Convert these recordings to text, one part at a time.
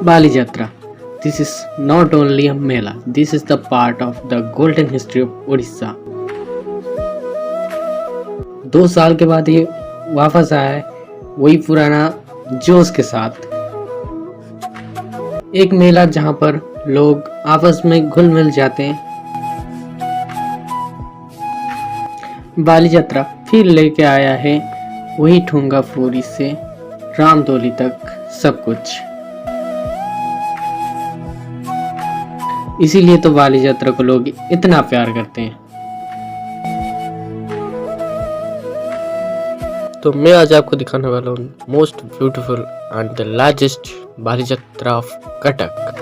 Bali Jatra. This is not only a mela, this is the part of the golden history of Odisha. 2 साल के बाद ये वापस आया है वही पुराना जोश के साथ। एक मेला जहां पर लोग आपस में घुल मिल जाते हैं। बाली यात्रा फिर लेके आया है वही ठुंगा फूरी से रामदोली तक सब कुछ। इसीलिए तो बाली यात्रा को लोग इतना प्यार करते हैं। तो मैं आज आपको दिखाने वाला हूँ most beautiful and the largest Bali Yatra of Cuttack.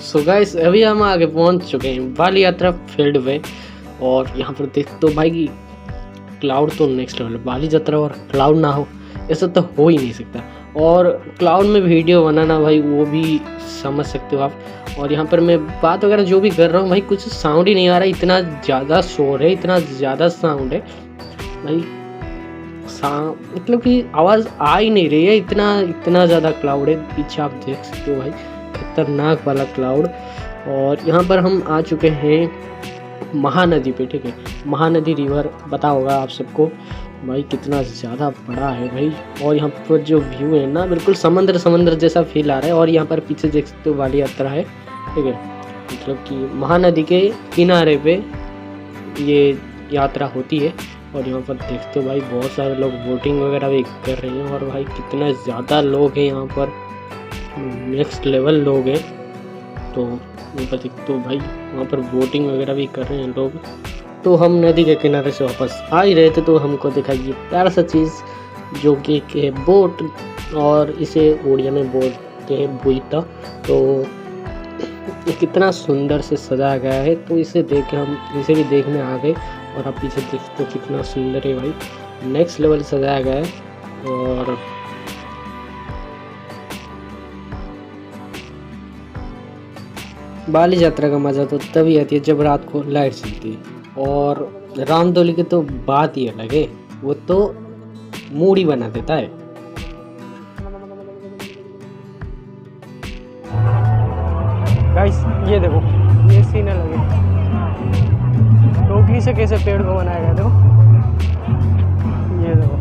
So guys अभी हम आगे पहुंच चुके हैं बाली यात्रा फील्ड में और यहाँ पर देख तो भाई क्लाउड तो नेक्स्ट लेवल। बाली यात्रा और क्लाउड ना हो ऐसा तो हो ही नहीं सकता। और क्लाउड में वीडियो बनाना भाई वो भी समझ सकते हो आप। और यहाँ पर मैं बात वगैरह जो भी कर रहा हूँ भाई कुछ साउंड ही नहीं आ रहा, इतना ज़्यादा शोर है, इतना ज़्यादा साउंड है भाई। मतलब कि आवाज़ आ ही नहीं रही है, इतना ज़्यादा क्लाउड है। पीछे आप देख सकते हो भाई खतरनाक वाला क्लाउड। और यहाँ पर हम आ चुके हैं महानदी पे, ठीक है। महानदी रिवर पता होगा आप सबको भाई कितना ज़्यादा बड़ा है भाई। और यहाँ पर जो व्यू है ना बिल्कुल समंदर जैसा फील आ रहा है। और यहाँ पर पीछे देख सकते हो बाली यात्रा है, ठीक है। मतलब कि महानदी के किनारे पे ये यात्रा होती है। और यहाँ पर देखते हो भाई बहुत सारे लोग बोटिंग वगैरह भी कर रहे हैं। और भाई कितना ज़्यादा लोग हैं यहाँ पर, नेक्स्ट लेवल लोग हैं। तो ऊपर देखते हो भाई वहाँ पर बोटिंग वगैरह भी कर रहे हैं लोग। तो हम नदी के किनारे से वापस आ ही रहे थे तो हमको दिखा ये प्यारा सा चीज़ जो कि है बोट, और इसे उड़िया में बोलते हैं बुईता। तो ये कितना सुंदर से सजाया गया है, तो इसे देख के हम इसे भी देखने आ गए। और आप पीछे देखते हो कितना सुंदर है भाई, नेक्स्ट लेवल सजाया गया है। और बाली यात्रा का मज़ा तो तभी आती है जब रात को लाइट जलती है। और रामदोली की तो बात ही अलग है, वो तो मूड ही बना देता है। गाइस ये देखो ये सीन अलग है, टोकरी से कैसे पेड़ को बनाया गया देखो। ये देखो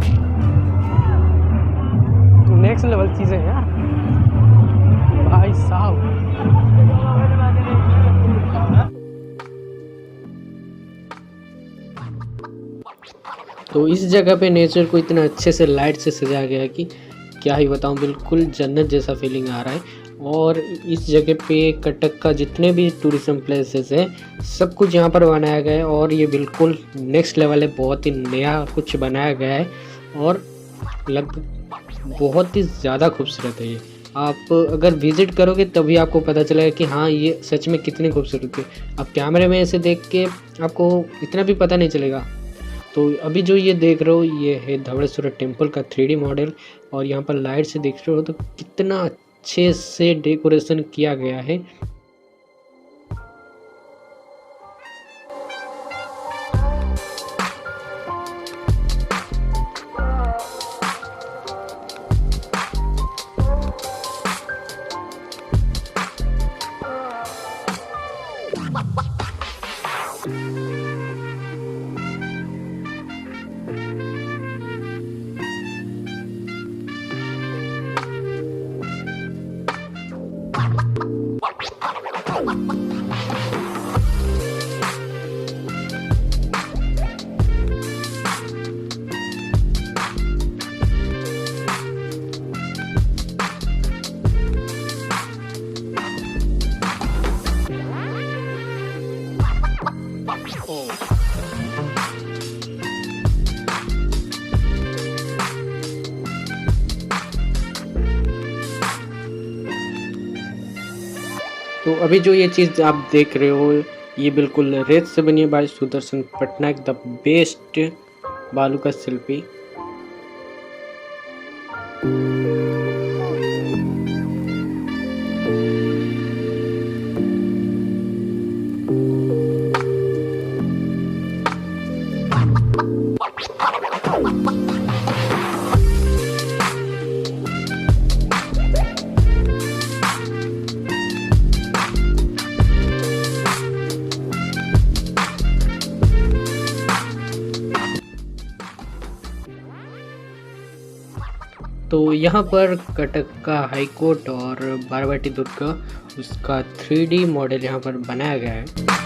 नेक्स्ट लेवल चीज़ें हैं यार भाई साहब। तो इस जगह पे नेचर को इतना अच्छे से लाइट से सजाया गया है कि क्या ही बताऊं, बिल्कुल जन्नत जैसा फीलिंग आ रहा है। और इस जगह पे कटक का जितने भी टूरिज्म प्लेसेस हैं सब कुछ यहाँ पर बनाया गया है। और ये बिल्कुल नेक्स्ट लेवल है, बहुत ही नया कुछ बनाया गया है और लगभग बहुत ही ज़्यादा खूबसूरत है ये। आप अगर विज़िट करोगे तभी आपको पता चलेगा कि हाँ ये सच में कितनी खूबसूरत है। अब कैमरे में ऐसे देख के आपको इतना भी पता नहीं चलेगा। तो अभी जो ये देख रहे हो ये है धवळेश्वर टेम्पल का 3D मॉडल। और यहाँ पर लाइट से देख रहे हो तो कितना अच्छे से डेकोरेशन किया गया है। तो अभी जो ये चीज़ आप देख रहे हो, ये बिल्कुल रेत से बनी है by Sudarshan Patnaik, the best बालू का शिल्पी। तो यहाँ पर कटक का हाई कोर्ट और बाराबाटी दुर्ग उसका 3D मॉडल यहाँ पर बनाया गया है।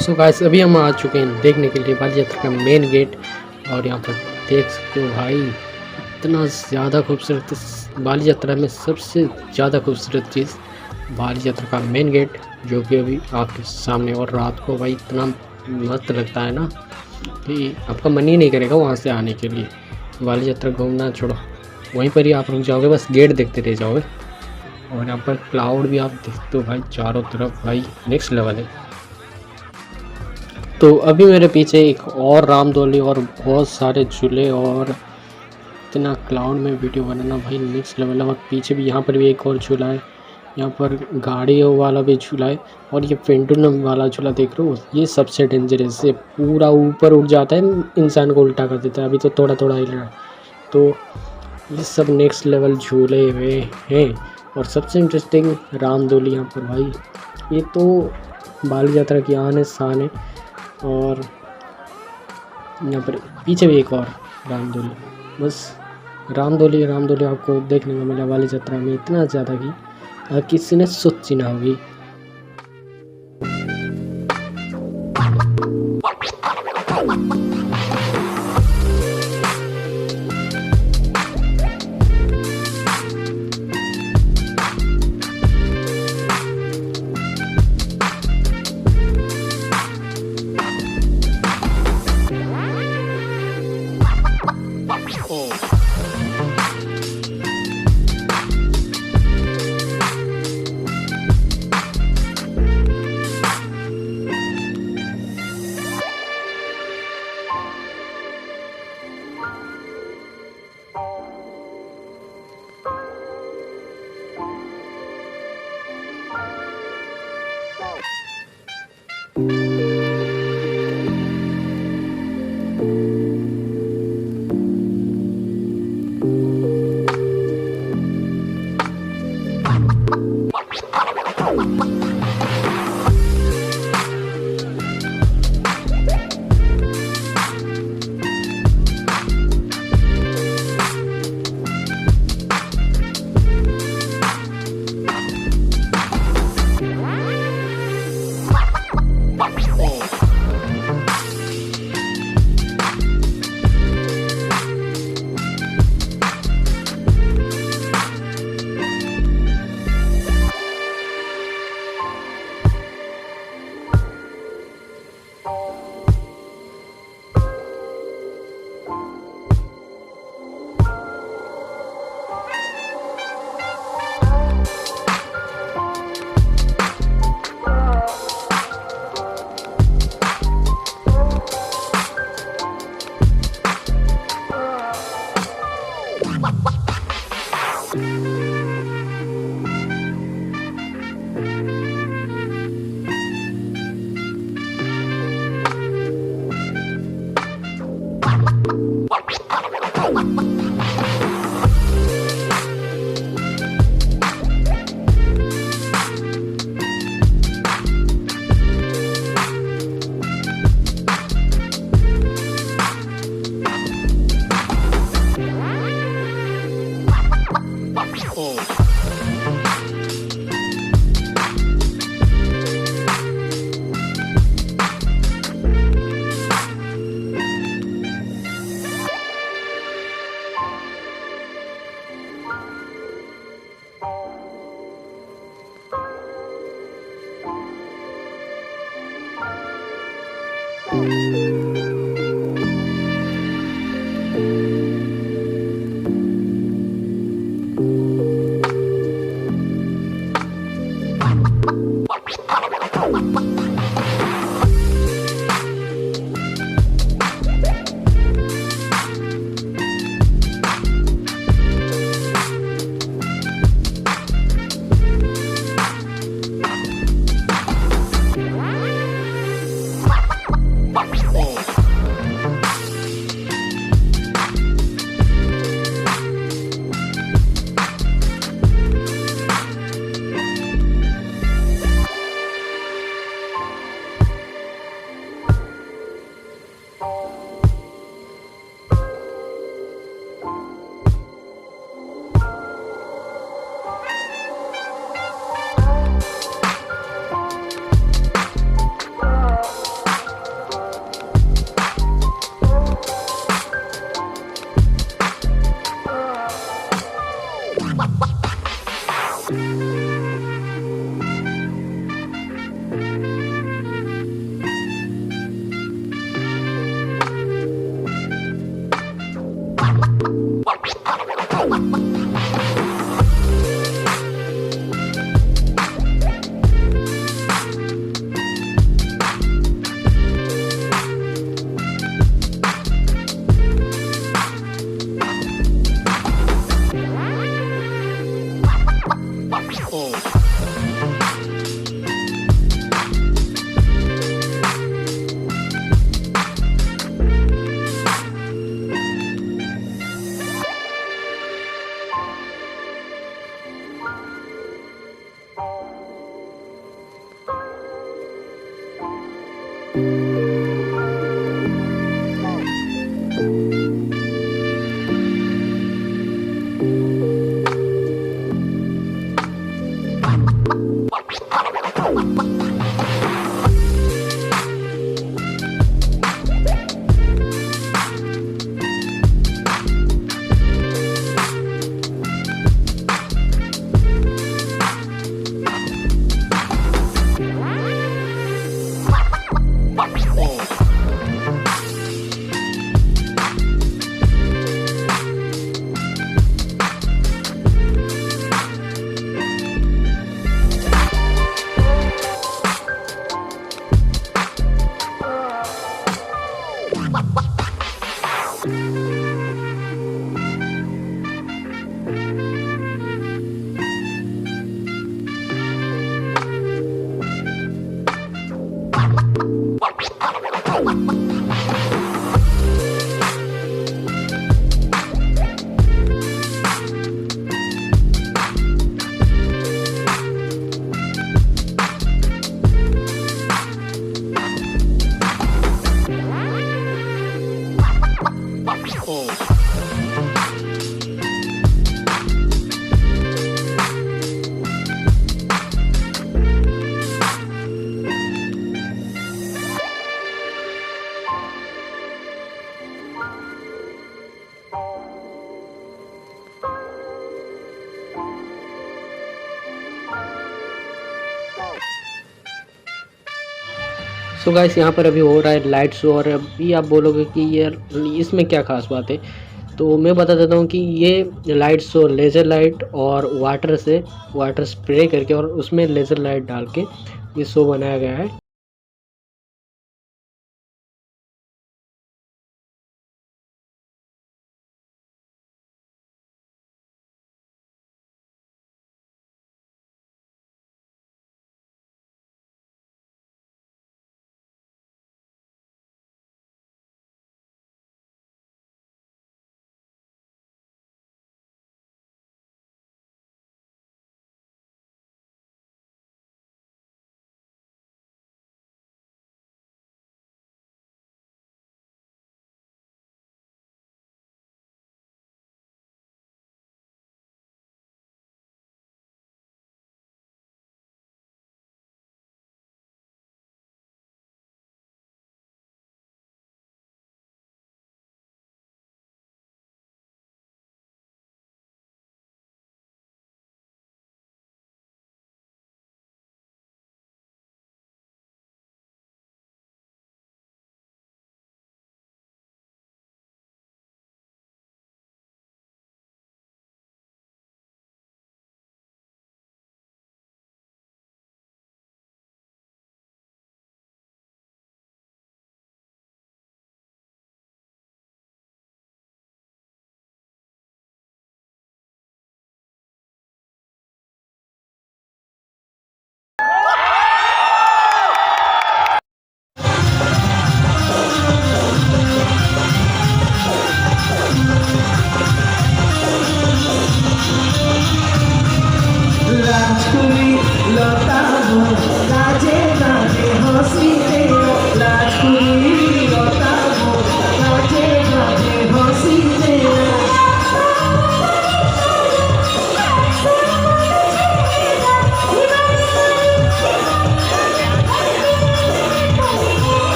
सो गाइस अभी हम आ चुके हैं देखने के लिए बाली यात्रा का मेन गेट, और यहाँ पर देख सकते हो भाई इतना ज़्यादा खूबसूरत। बाली यात्रा में सबसे ज़्यादा खूबसूरत चीज़ बाली यात्रा का मेन गेट, जो कि अभी आपके सामने, और रात को भाई इतना मस्त लगता है ना कि आपका मन ही नहीं करेगा वहाँ से आने के लिए। बाली यात्रा घूमना छोड़ो, वहीं पर ही आप रुक जाओगे, बस गेट देखते रह जाओगे। और यहाँ पर क्लाउड भी आप देखते हो भाई चारों तरफ, भाई नेक्स्ट लेवल है। तो अभी मेरे पीछे एक और रामदोली और बहुत सारे झूले, और इतना क्लाउड में वीडियो बनाना भाई नेक्स्ट लेवल है। और पीछे भी यहाँ पर भी एक और झूला है, यहाँ पर गाड़ियों वाला भी झूला है, और ये पेंडुलम वाला झूला देख रहे हो, ये सबसे डेंजरस है, पूरा ऊपर उठ जाता है, इंसान को उल्टा कर देता है। अभी तो थोड़ा थोड़ा हिल रहा है। तो ये सब नेक्स्ट लेवल झूले हुए हैं। और सबसे इंटरेस्टिंग रामदोली यहाँ पर भाई, ये तो बाली यात्रा की आन है शान है। और यहाँ पर पीछे भी एक और रामदोली, बस रामदोली आपको देखने को मिला बाली यात्रा में इतना ज़्यादा कि किसी ने सोची ना होगी। सो गाइस यहाँ पर अभी हो रहा है लाइट शो और अभी आप बोलोगे कि यार इसमें क्या खास बात है। तो मैं बता देता हूँ कि ये लाइट शो लेज़र लाइट और वाटर से वाटर स्प्रे करके और उसमें लेज़र लाइट डाल के ये शो बनाया गया है।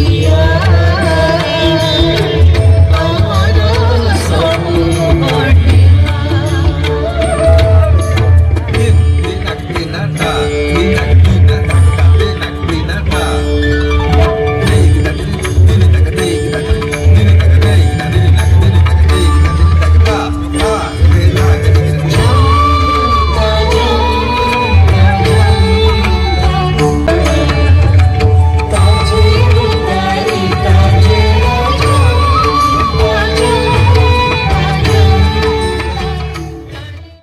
मैया